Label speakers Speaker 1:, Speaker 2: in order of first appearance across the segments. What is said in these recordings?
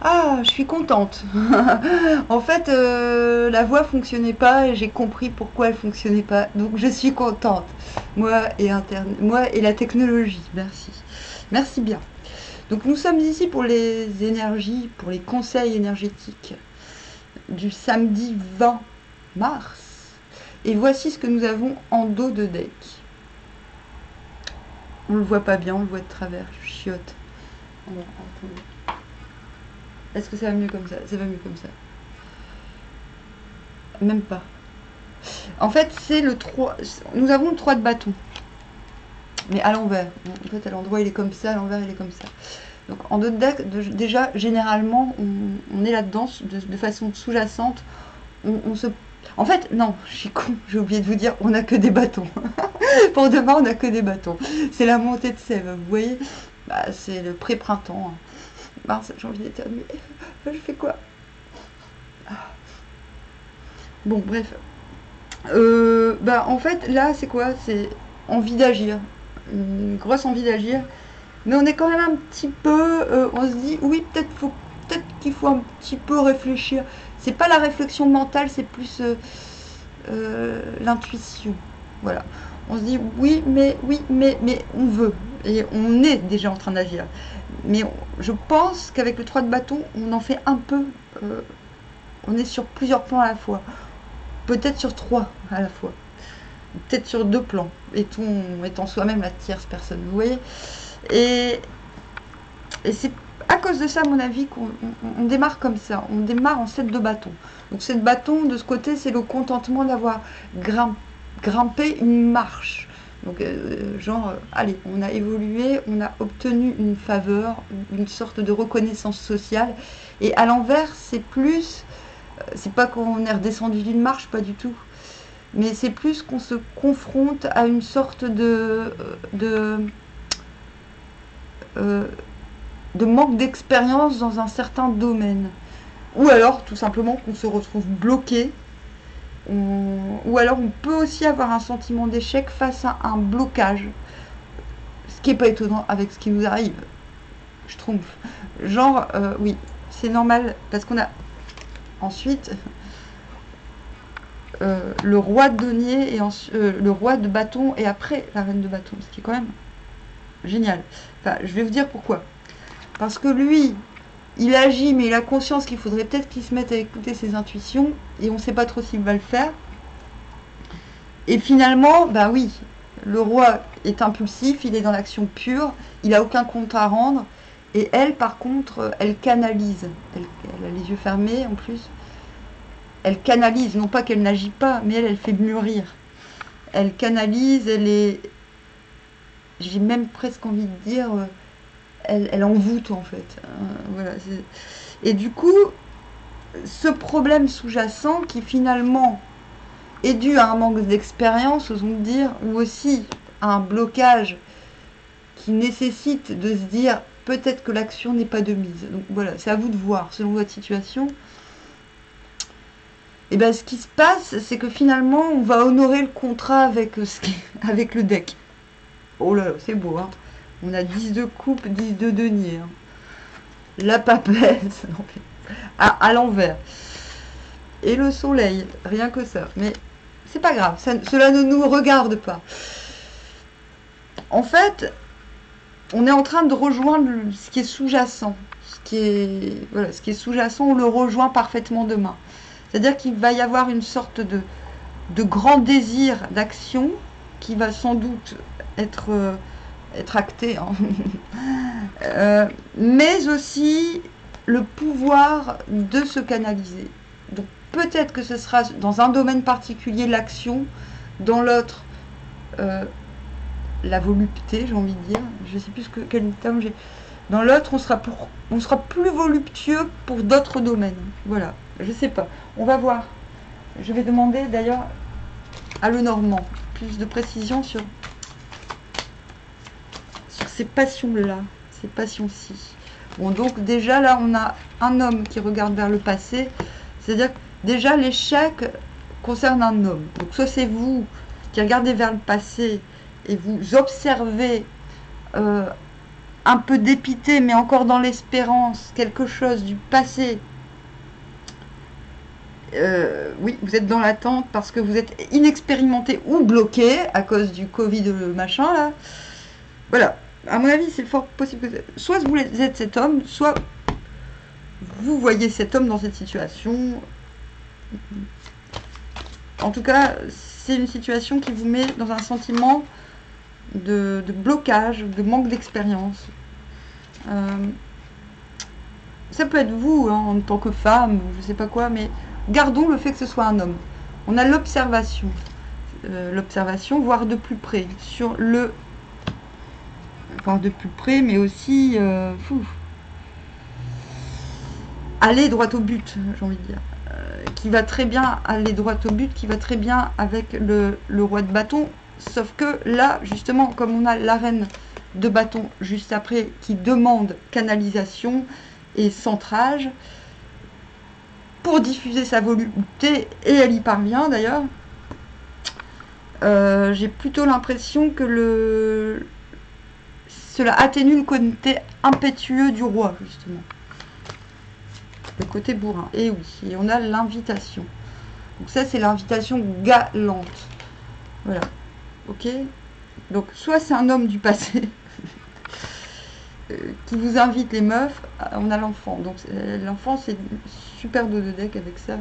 Speaker 1: Ah, je suis contente. En fait, la voix fonctionnait pas et j'ai compris pourquoi elle fonctionnait pas. Donc je suis contente. Moi et la technologie. Merci. Merci bien. Donc nous sommes ici pour les énergies, pour les conseils énergétiques du samedi 20 mars. Et voici ce que nous avons en dos de deck. On le voit pas bien, on le voit de travers. Je chiotte. Alors, attendez. Est-ce que ça va mieux comme ça? Ça va mieux comme ça. Même pas. En fait, c'est le 3. Nous avons le 3 de bâton. Mais à l'envers. En fait, à l'endroit, il est comme ça, à l'envers, il est comme ça. Donc, en dos de deck, déjà, généralement, on est là-dedans de façon sous-jacente. On se. En fait, non, je suis con, j'ai oublié de vous dire, on n'a que des bâtons. Pour demain, on n'a que des bâtons. C'est la montée de sève, vous voyez, bah, c'est le pré-printemps. Mince, j'ai envie d'éternuer. Je fais quoi? Bon, bref. Bah, en fait, là, c'est quoi? C'est envie d'agir. Une grosse envie d'agir. Mais on est quand même un petit peu. On se dit, oui, peut-être qu'il faut un petit peu réfléchir. C'est pas la réflexion mentale, c'est plus l'intuition. Voilà. On se dit, mais on veut. Et on est déjà en train d'agir. Mais je pense qu'avec le 3 de bâton, on en fait un peu. On est sur plusieurs plans à la fois. Peut-être sur 3 à la fois. Peut-être sur 2 plans. Étant soi-même la tierce personne. Vous voyez? Et c'est à cause de ça, à mon avis, qu'on démarre comme ça. On démarre en 7 de bâton. Donc 7 bâton, de ce côté, c'est le contentement d'avoir grimpé une marche. Donc, allez, on a évolué, on a obtenu une faveur, une sorte de reconnaissance sociale. Et à l'envers, c'est plus, c'est pas qu'on est redescendu d'une marche, pas du tout. Mais c'est plus qu'on se confronte à une sorte euh, de manque d'expérience dans un certain domaine. Ou alors, tout simplement, qu'on se retrouve bloqué. Ou alors, on peut aussi avoir un sentiment d'échec face à un blocage. Ce qui n'est pas étonnant avec ce qui nous arrive. Je trompe. Genre, oui, c'est normal, parce qu'on a ensuite le roi de denier et le roi de bâton et après la reine de bâton, ce qui est quand même génial. Enfin, je vais vous dire pourquoi. Parce que lui, il agit, mais il a conscience qu'il faudrait peut-être qu'il se mette à écouter ses intuitions, et on ne sait pas trop s'il va le faire. Et finalement, bah oui, le roi est impulsif, il est dans l'action pure, il n'a aucun compte à rendre, et elle, par contre, elle canalise. Elle a les yeux fermés, en plus. Elle canalise, non pas qu'elle n'agit pas, mais elle fait mûrir. Elle canalise, elle est... J'ai même presque envie de dire... elle envoûte, en fait. Voilà. Et du coup, ce problème sous-jacent qui finalement est dû à un manque d'expérience, osons dire, ou aussi à un blocage qui nécessite de se dire peut-être que l'action n'est pas de mise. Donc voilà, c'est à vous de voir selon votre situation. Et bien ce qui se passe, c'est que finalement on va honorer le contrat avec, avec le deck. Oh là là, c'est beau, hein. On a 10 de coupe, 10 de denier. Hein. La papesse, à l'envers. Et le soleil, rien que ça. Mais c'est pas grave, cela ne nous regarde pas. En fait, on est en train de rejoindre ce qui est sous-jacent. Ce qui est sous-jacent, on le rejoint parfaitement demain. C'est-à-dire qu'il va y avoir une sorte de grand désir d'action qui va sans doute être acté. Hein. Mais aussi le pouvoir de se canaliser. Donc peut-être que ce sera dans un domaine particulier l'action, dans l'autre la volupté, j'ai envie de dire. Je sais plus quel terme j'ai. Dans l'autre, on sera plus voluptueux pour d'autres domaines. Voilà, je sais pas. On va voir. Je vais demander d'ailleurs à Lenormand plus de précision sur ces passions-là, ces passions-ci. Bon, donc déjà là, on a un homme qui regarde vers le passé. C'est-à-dire que déjà l'échec concerne un homme. Donc soit c'est vous qui regardez vers le passé et vous observez un peu dépité, mais encore dans l'espérance, quelque chose du passé. Oui, vous êtes dans l'attente parce que vous êtes inexpérimenté ou bloqué à cause du Covid machin là. Voilà, à mon avis, c'est fort possible que soit vous êtes cet homme, soit vous voyez cet homme dans cette situation. En tout cas, c'est une situation qui vous met dans un sentiment de blocage, de manque d'expérience. Ça peut être vous, hein, en tant que femme, ou je sais pas quoi, mais gardons le fait que ce soit un homme. On a l'observation, voire de plus près, sur le... Enfin, de plus près, mais aussi... aller droit au but, j'ai envie de dire. Qui va très bien aller droit au but, qui va très bien avec le roi de bâton, sauf que là, justement, comme on a la reine de bâton juste après, qui demande canalisation et centrage, pour diffuser sa volonté, et elle y parvient d'ailleurs, j'ai plutôt l'impression que cela atténue le côté impétueux du roi, justement. Le côté bourrin. Et oui, et on a l'invitation. Donc ça, c'est l'invitation galante. Voilà. Ok. Donc, soit c'est un homme du passé qui vous invite les meufs, on a l'enfant. Donc, l'enfant, c'est super dos de deck avec ça.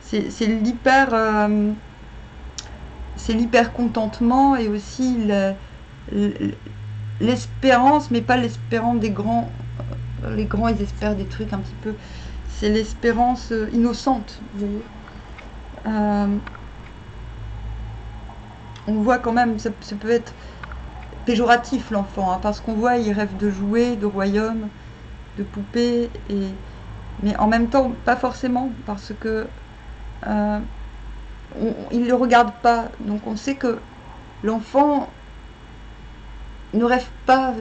Speaker 1: C'est l'hyper contentement et aussi l'espérance, mais pas l'espérance des grands. Les grands, ils espèrent des trucs un petit peu. C'est l'espérance innocente, vous voyez. On voit quand même, ça peut être péjoratif l'enfant, hein, parce qu'on voit, il rêve de jouets, de royaumes, de poupées, mais en même temps, pas forcément, parce que il ne le regarde pas. Donc on sait que l'enfant ne rêve pas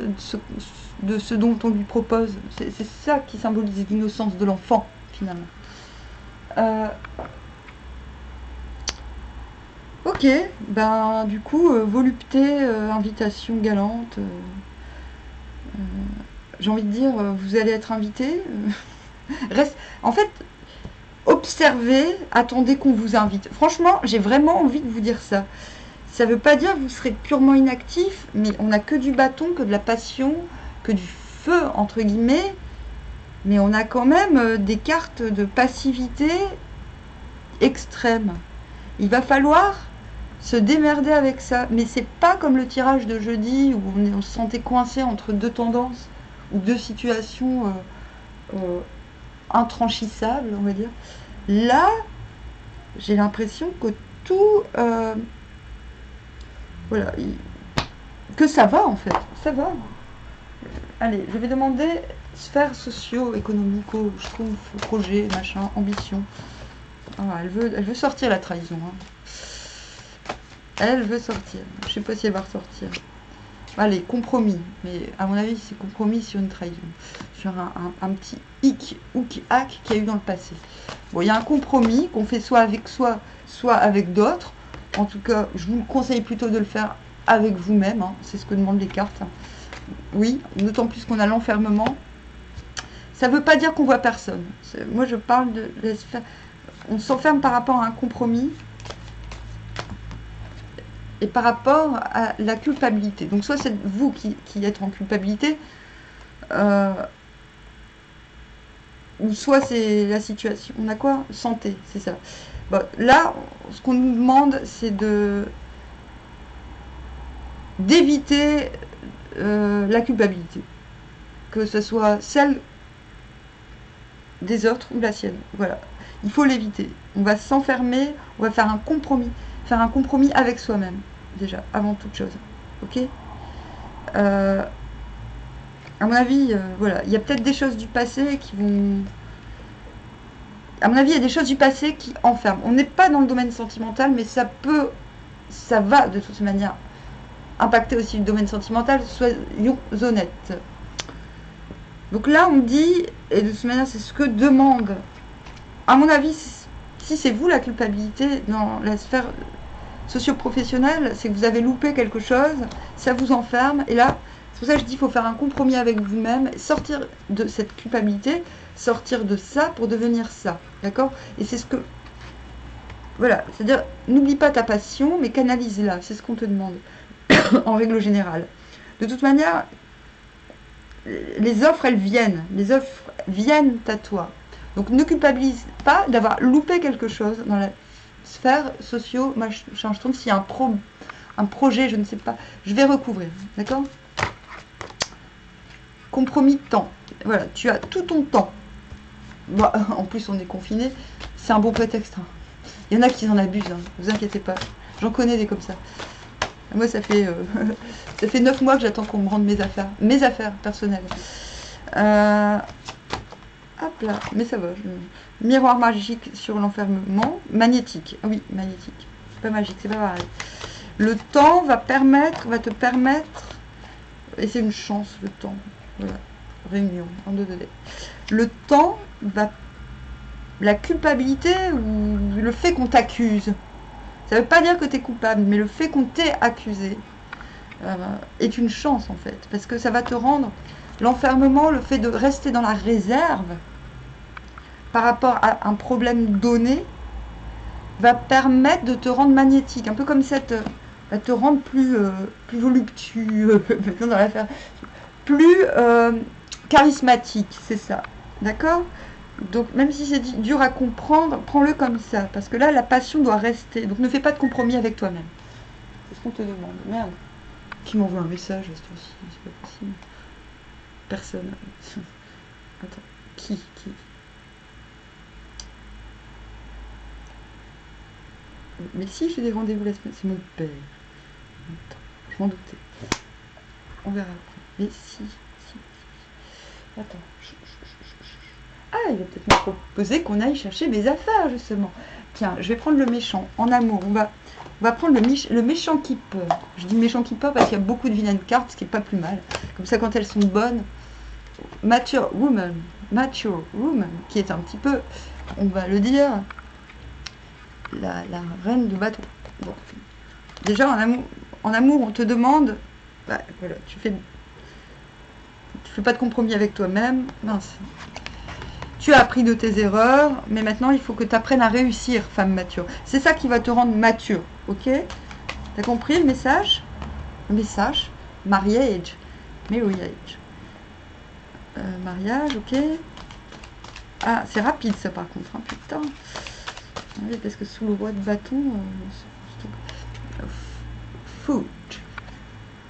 Speaker 1: de ce dont on lui propose. C'est ça qui symbolise l'innocence de l'enfant, finalement. Ok, ben du coup, volupté, invitation galante. J'ai envie de dire, vous allez être invité. En fait, observez, attendez qu'on vous invite. Franchement, j'ai vraiment envie de vous dire ça. Ça ne veut pas dire que vous serez purement inactif, mais on n'a que du bâton, que de la passion, que du feu, entre guillemets. Mais on a quand même des cartes de passivité extrême. Il va falloir se démerder avec ça. Mais c'est pas comme le tirage de jeudi où on se sentait coincé entre deux tendances ou deux situations intranchissables, on va dire. Là, j'ai l'impression que tout... voilà, que ça va en fait, ça va. Allez, je vais demander sphère socio-économico, je trouve, projet, machin, ambition. Ah, elle veut sortir la trahison. Hein. Elle veut sortir. Je sais pas si elle va ressortir. Allez, compromis. Mais à mon avis, c'est compromis sur une trahison. Sur un petit hic ou hack qu'il y a eu dans le passé. Bon, il y a un compromis qu'on fait soit avec soi, soit avec d'autres. En tout cas, je vous conseille plutôt de le faire avec vous-même. Hein. C'est ce que demandent les cartes. Oui, d'autant plus qu'on a l'enfermement. Ça ne veut pas dire qu'on voit personne. Moi, je parle de la sphère. On s'enferme par rapport à un compromis et par rapport à la culpabilité. Donc, soit c'est vous qui êtes en culpabilité, ou soit c'est la situation. On a quoi? Santé, c'est ça. Bon, là, ce qu'on nous demande, c'est d'éviter la culpabilité. Que ce soit celle des autres ou la sienne. Voilà. Il faut l'éviter. On va s'enfermer, on va faire un compromis. Faire un compromis avec soi-même, déjà, avant toute chose. Ok? À mon avis, voilà. Il y a peut-être des choses du passé qui vont... À mon avis, il y a des choses du passé qui enferment. On n'est pas dans le domaine sentimental, mais ça va de toute manière impacter aussi le domaine sentimental, soyons honnêtes. Donc là, on dit, et de toute manière, c'est ce que demande, à mon avis, si c'est vous la culpabilité dans la sphère socio-professionnelle, c'est que vous avez loupé quelque chose, ça vous enferme, et là, C'est pour ça que je dis qu'il faut faire un compromis avec vous-même, sortir de cette culpabilité, sortir de ça pour devenir ça. D'accord? Et c'est ce que... Voilà, c'est-à-dire, n'oublie pas ta passion, mais canalise-la. C'est ce qu'on te demande, en règle générale. De toute manière, les offres, elles viennent. Les offres viennent à toi. Donc ne culpabilise pas d'avoir loupé quelque chose dans la sphère socio, machin. Je trouve s'il y a un projet, je ne sais pas, je vais recouvrir. D'accord? Compromis de temps. Voilà, tu as tout ton temps. Bon, en plus, on est confiné. C'est un bon prétexte. Hein. Il y en a qui en abusent. Hein. Vous inquiétez pas. J'en connais des comme ça. Moi, ça fait 9 mois que j'attends qu'on me rende mes affaires personnelles. Hop là, mais ça va. Miroir magique sur l'enfermement. Magnétique. Ah oui, magnétique. C'est pas magique, c'est pas pareil. Le temps va te permettre, et c'est une chance, le temps. Voilà. Réunion, en 2D. Le temps va... La culpabilité ou le fait qu'on t'accuse, ça ne veut pas dire que tu es coupable, mais le fait qu'on t'ait accusé est une chance en fait. Parce que ça va te rendre l'enfermement, le fait de rester dans la réserve par rapport à un problème donné, va permettre de te rendre magnétique. Un peu comme cette... va te rendre plus voluptueux, dans l'affaire, plus charismatique, c'est ça. D'accord? Donc même si c'est dur à comprendre, prends-le comme ça. Parce que là, la passion doit rester. Donc ne fais pas de compromis avec toi-même. C'est ce qu'on te demande. Merde. Qui m'envoie un message à cette fois-ci? C'est pas possible. Personne. Attends. Qui Mais si, j'ai des rendez-vous la semaine. C'est mon père. Attends. Je m'en doutais. On verra après. Mais si. Attends. Ah, il va peut-être me proposer qu'on aille chercher mes affaires, justement. Tiens, je vais prendre le méchant, en amour. On va prendre le méchant qui peur. Je dis méchant qui peur parce qu'il y a beaucoup de vilaines cartes, ce qui n'est pas plus mal. Comme ça, quand elles sont bonnes, mature woman, qui est un petit peu, on va le dire, la reine de bâton. Bon. Déjà, en amour, on te demande, bah, voilà, tu fais pas de compromis avec toi-même. Mince. Tu as appris de tes erreurs, mais maintenant il faut que tu apprennes à réussir, femme mature. C'est ça qui va te rendre mature, ok? T'as compris le message? Le message, mariage. Mariage, ok? Ah, c'est rapide ça par contre, hein, putain. Oui, parce que sous le roi de bâton, foot.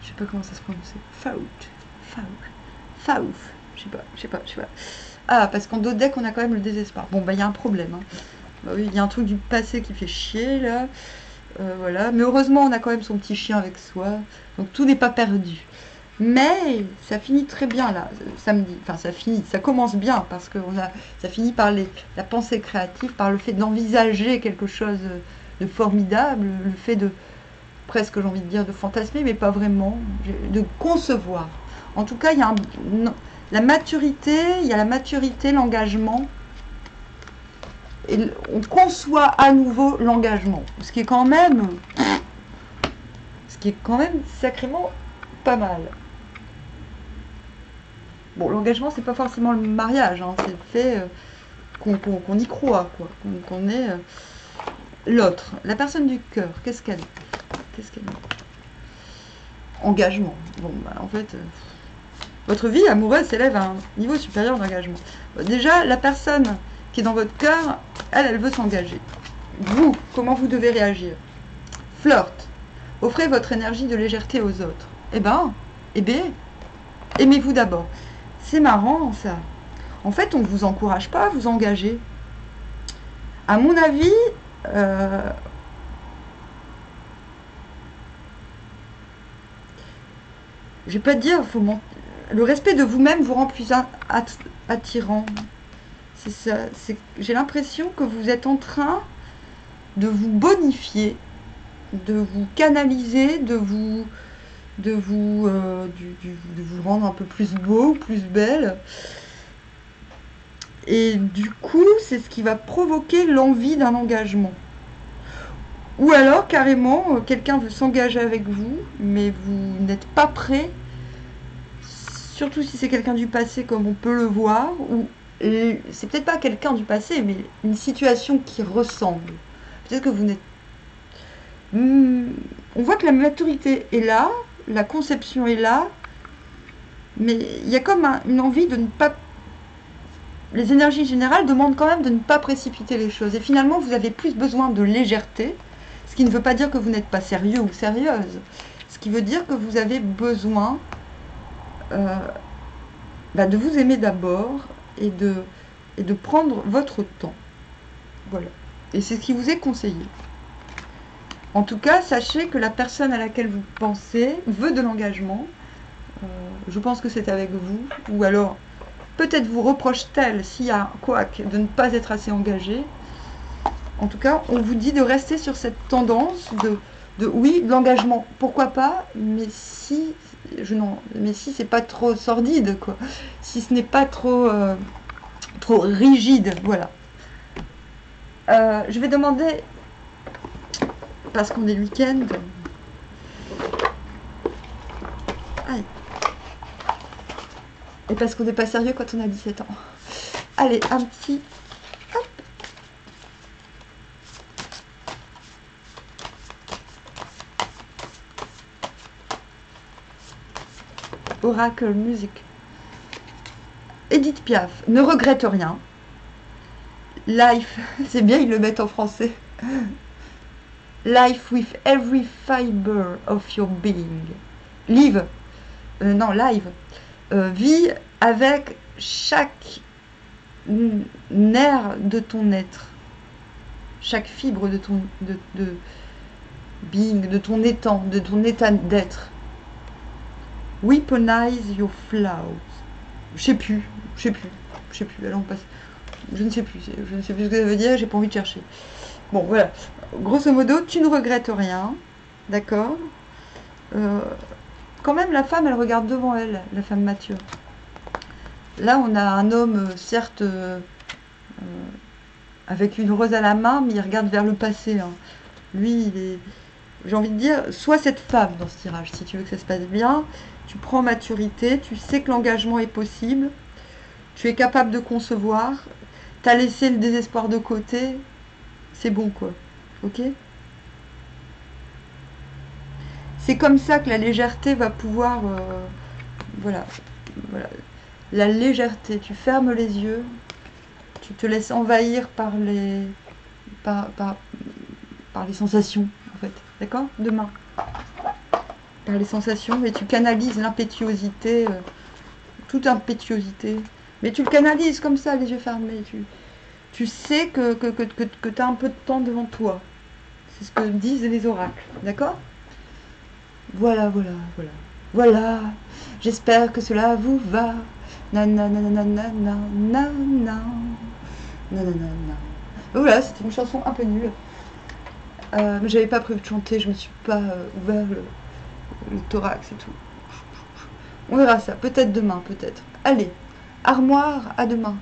Speaker 1: Je sais pas comment ça se prononce. Faouf. Je sais pas. Ah, parce qu'en dos de deck, on a quand même le désespoir. Bon, bah, il y a un problème. Hein. Bah oui, il y a un truc du passé qui fait chier, là. Voilà. Mais heureusement, on a quand même son petit chien avec soi. Donc, tout n'est pas perdu. Mais ça finit très bien, là, samedi. Enfin, ça commence bien, parce que ça finit par la pensée créative, par le fait d'envisager quelque chose de formidable, le fait de, presque, j'ai envie de dire, de fantasmer, mais pas vraiment, de concevoir. En tout cas, il y a la maturité, l'engagement. Et on conçoit à nouveau l'engagement. Ce qui est quand même sacrément pas mal. Bon, l'engagement, c'est pas forcément le mariage. Hein, c'est le fait qu'on y croit, quoi. Qu'on est l'autre. La personne du cœur, qu'est-ce qu'elle est? Engagement. Bon, bah, en fait... votre vie amoureuse s'élève à un niveau supérieur d'engagement. Déjà, la personne qui est dans votre cœur, elle veut s'engager. Vous, comment vous devez réagir? Flirt. Offrez votre énergie de légèreté aux autres. Eh bien, aimez-vous d'abord. C'est marrant, ça. En fait, on ne vous encourage pas à vous engager. À mon avis, je vais pas te dire, le respect de vous-même vous rend plus attirant. C'est ça. J'ai l'impression que vous êtes en train de vous bonifier, de vous canaliser, de vous rendre un peu plus beau, plus belle. Et du coup, c'est ce qui va provoquer l'envie d'un engagement. Ou alors, carrément, quelqu'un veut s'engager avec vous, mais vous n'êtes pas prêt surtout si c'est quelqu'un du passé comme on peut le voir, ou c'est peut-être pas quelqu'un du passé, mais une situation qui ressemble. Peut-être que vous n'êtes... On voit que la maturité est là, la conception est là, mais il y a comme une envie de ne pas... Les énergies générales demandent quand même de ne pas précipiter les choses. Et finalement, vous avez plus besoin de légèreté, ce qui ne veut pas dire que vous n'êtes pas sérieux ou sérieuse. Ce qui veut dire que vous avez besoin de vous aimer d'abord et de prendre votre temps. Voilà. Et c'est ce qui vous est conseillé. En tout cas, sachez que la personne à laquelle vous pensez veut de l'engagement. Je pense que c'est avec vous. Ou alors, peut-être vous reproche-t-elle, s'il y a un couac, de ne pas être assez engagé. En tout cas, on vous dit de rester sur cette tendance oui, de l'engagement, pourquoi pas, mais si c'est pas trop sordide, quoi. Si ce n'est pas trop rigide, voilà. Je vais demander, parce qu'on est le week-end, et parce qu'on n'est pas sérieux quand on a 17 ans. Allez, un petit... Oracle Music. Edith Piaf, ne regrette rien. Life, c'est bien, ils le mettent en français. Life with every fiber of your being. Live, live. Vis avec chaque nerf de ton être. Chaque fibre de ton being, de ton état d'être. Weaponize your flaws. Je sais plus. Alors on passe. Je ne sais plus ce que ça veut dire, j'ai pas envie de chercher. Bon, voilà. Grosso modo, tu ne regrettes rien. D'accord. Quand même, la femme, elle regarde devant elle, la femme mature. Là, on a un homme, certes, avec une rose à la main, mais il regarde vers le passé. Hein. Lui, il est... J'ai envie de dire, sois cette femme dans ce tirage, si tu veux que ça se passe bien. Tu prends maturité, tu sais que l'engagement est possible, tu es capable de concevoir, tu as laissé le désespoir de côté, c'est bon quoi, ok? C'est comme ça que la légèreté va pouvoir... voilà. La légèreté, tu fermes les yeux, tu te laisses envahir par les sensations, en fait, d'accord? Demain. Par les sensations, et tu canalises l'impétuosité, toute impétuosité. Mais tu le canalises comme ça, les yeux fermés. Tu sais que tu as un peu de temps devant toi. C'est ce que disent les oracles, d'accord? Voilà. J'espère que cela vous va. Voilà, c'était une chanson un peu nulle. Mais j'avais pas prévu de chanter, je me suis pas ouvert le thorax et tout. On verra ça, peut-être demain, peut-être. Allez, armoire, à demain.